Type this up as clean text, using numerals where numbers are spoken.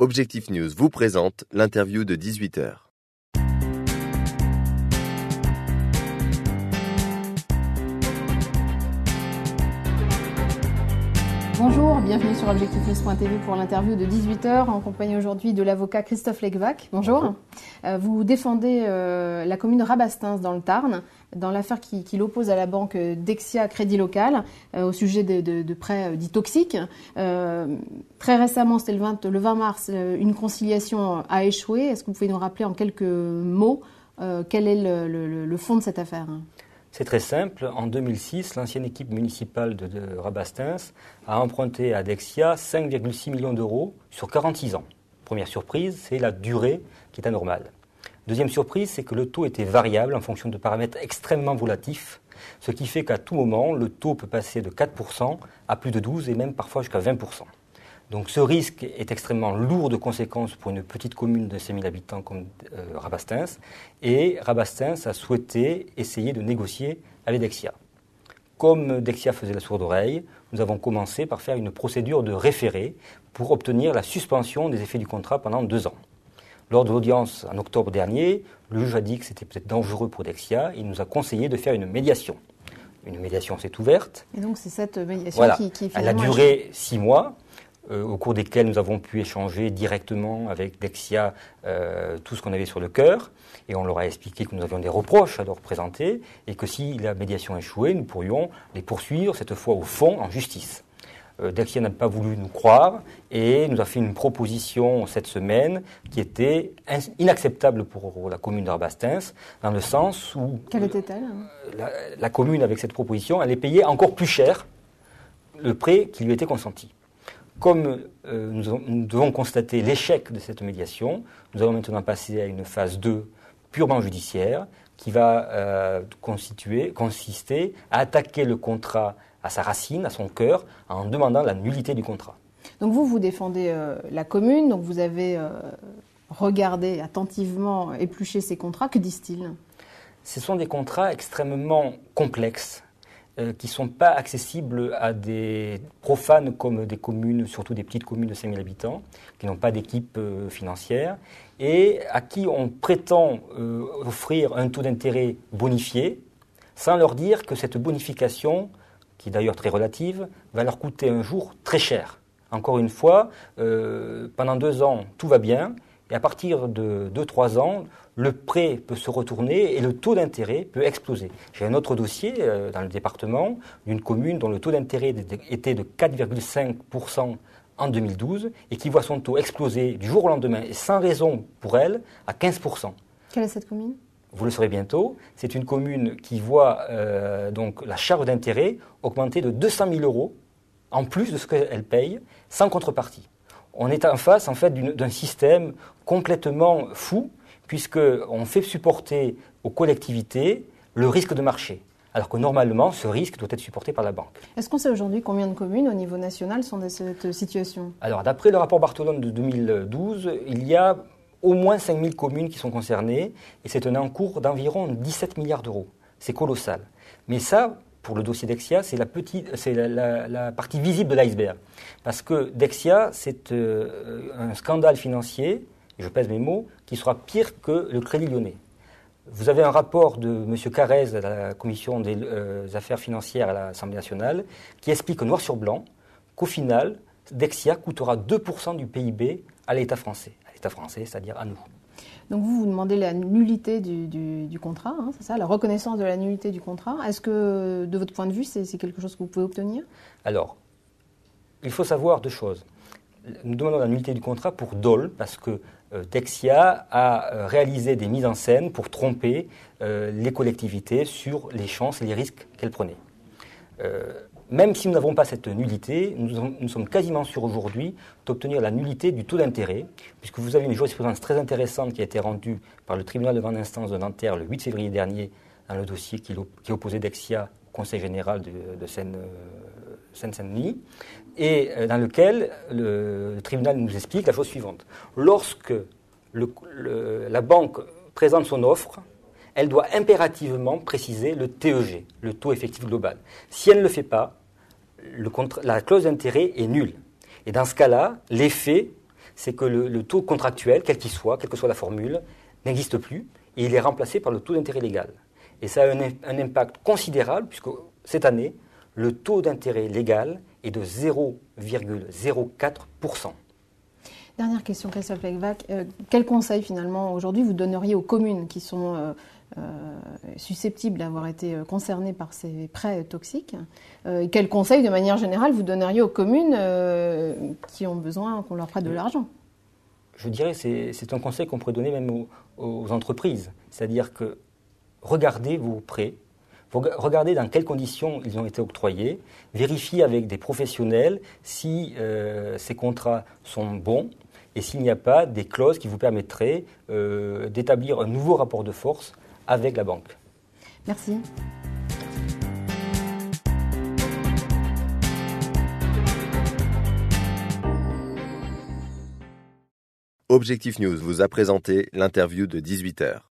Objectif News vous présente l'interview de 18h. Bonjour, bienvenue sur objectifnews.tv pour l'interview de 18h en compagnie aujourd'hui de l'avocat Christophe Legvac. Bonjour. Vous défendez la commune de Rabastens dans le Tarn, dans l'affaire qui l'oppose à la banque Dexia Crédit Local au sujet de prêts dits toxiques. Très récemment, c'était le 20 mars, une conciliation a échoué. Est-ce que vous pouvez nous rappeler en quelques mots quel est le fond de cette affaire ? C'est très simple. En 2006, l'ancienne équipe municipale de Rabastens a emprunté à Dexia 5,6 millions d'euros sur 46 ans. Première surprise, c'est la durée qui est anormale. Deuxième surprise, c'est que le taux était variable en fonction de paramètres extrêmement volatifs, ce qui fait qu'à tout moment, le taux peut passer de 4% à plus de 12% et même parfois jusqu'à 20%. Donc ce risque est extrêmement lourd de conséquences pour une petite commune de 5 000 habitants comme Rabastens. Et Rabastens a souhaité essayer de négocier avec Dexia. Comme Dexia faisait la sourde oreille, nous avons commencé par faire une procédure de référé pour obtenir la suspension des effets du contrat pendant 2 ans. Lors de l'audience en octobre dernier, le juge a dit que c'était peut-être dangereux pour Dexia. Il nous a conseillé de faire une médiation. Une médiation s'est ouverte. Et donc c'est cette médiation voilà. qui Elle a duré 6 mois. Au cours desquels nous avons pu échanger directement avec Dexia tout ce qu'on avait sur le cœur. Et on leur a expliqué que nous avions des reproches à leur présenter et que si la médiation échouait, nous pourrions les poursuivre, cette fois au fond, en justice. Dexia n'a pas voulu nous croire et nous a fait une proposition cette semaine qui était inacceptable pour la commune de Rabastens, dans le sens où... Quelle était-elle ? La commune, avec cette proposition, allait payer encore plus cher le prêt qui lui était consenti. Comme nous devons constater l'échec de cette médiation, nous allons maintenant passer à une phase 2 purement judiciaire qui va consister à attaquer le contrat à sa racine, à son cœur, en demandant la nullité du contrat. Donc vous défendez la commune, donc vous avez regardé attentivement, épluché ces contrats. Que disent-ils ? Ce sont des contrats extrêmement complexes, qui ne sont pas accessibles à des profanes comme des communes, surtout des petites communes de 5 000 habitants, qui n'ont pas d'équipe financière, et à qui on prétend offrir un taux d'intérêt bonifié, sans leur dire que cette bonification, qui est d'ailleurs très relative, va leur coûter un jour très cher. Encore une fois, pendant 2 ans, tout va bien, et à partir de 2-3 ans, le prêt peut se retourner et le taux d'intérêt peut exploser. J'ai un autre dossier dans le département d'une commune dont le taux d'intérêt était de 4,5% en 2012 et qui voit son taux exploser du jour au lendemain et sans raison pour elle à 15%. Quelle est cette commune ? Vous le saurez bientôt. C'est une commune qui voit donc la charge d'intérêt augmenter de 200 000 euros en plus de ce qu'elle paye sans contrepartie. On est en face en fait d'un système complètement fou, puisqu'on fait supporter aux collectivités le risque de marché, alors que normalement, ce risque doit être supporté par la banque. Est-ce qu'on sait aujourd'hui combien de communes au niveau national sont dans cette situation ? Alors, d'après le rapport Bartolone de 2012, il y a au moins 5 000 communes qui sont concernées, et c'est un encours d'environ 17 milliards d'euros. C'est colossal. Mais ça, pour le dossier Dexia, c'est la partie visible de l'iceberg. Parce que Dexia, c'est un scandale financier, et je pèse mes mots, qui sera pire que le Crédit Lyonnais. Vous avez un rapport de M. Carrez à la Commission des affaires financières à l'Assemblée nationale qui explique noir sur blanc qu'au final, Dexia coûtera 2% du PIB à l'État français. À l'État français, c'est-à-dire à nous. Donc vous demandez la nullité du contrat, hein, c'est ça, la reconnaissance de la nullité du contrat. Est-ce que, de votre point de vue, c'est quelque chose que vous pouvez obtenir ? Alors, il faut savoir 2 choses. Nous demandons la nullité du contrat pour Dole, parce que Dexia a réalisé des mises en scène pour tromper les collectivités sur les chances et les risques qu'elles prenaient. Même si nous n'avons pas cette nullité, nous sommes quasiment sûrs aujourd'hui d'obtenir la nullité du taux d'intérêt, puisque vous avez une jurisprudence très intéressante qui a été rendue par le tribunal de grande instance de Nanterre le 8 février dernier dans le dossier qui opposait Dexia au Conseil général de Seine-Saint-Denis, et dans lequel le tribunal nous explique la chose suivante. Lorsque la banque présente son offre, elle doit impérativement préciser le TEG, le taux effectif global. Si elle ne le fait pas, la clause d'intérêt est nulle. Et dans ce cas-là, l'effet, c'est que le taux contractuel, quel qu'il soit, quelle que soit la formule, n'existe plus et il est remplacé par le taux d'intérêt légal. Et ça a un impact considérable puisque cette année, le taux d'intérêt légal est de 0,04%. Dernière question, Christophe Legvac. Quel conseil finalement aujourd'hui vous donneriez aux communes qui sont susceptibles d'avoir été concernées par ces prêts toxiques? Quel conseil de manière générale vous donneriez aux communes qui ont besoin qu'on leur prête de l'argent? Je dirais que c'est un conseil qu'on pourrait donner même aux entreprises. C'est-à-dire que regardez vos prêts, regardez dans quelles conditions ils ont été octroyés, vérifiez avec des professionnels si ces contrats sont bons et s'il n'y a pas des clauses qui vous permettraient d'établir un nouveau rapport de force avec la banque. Merci. Objectif News vous a présenté l'interview de 18h.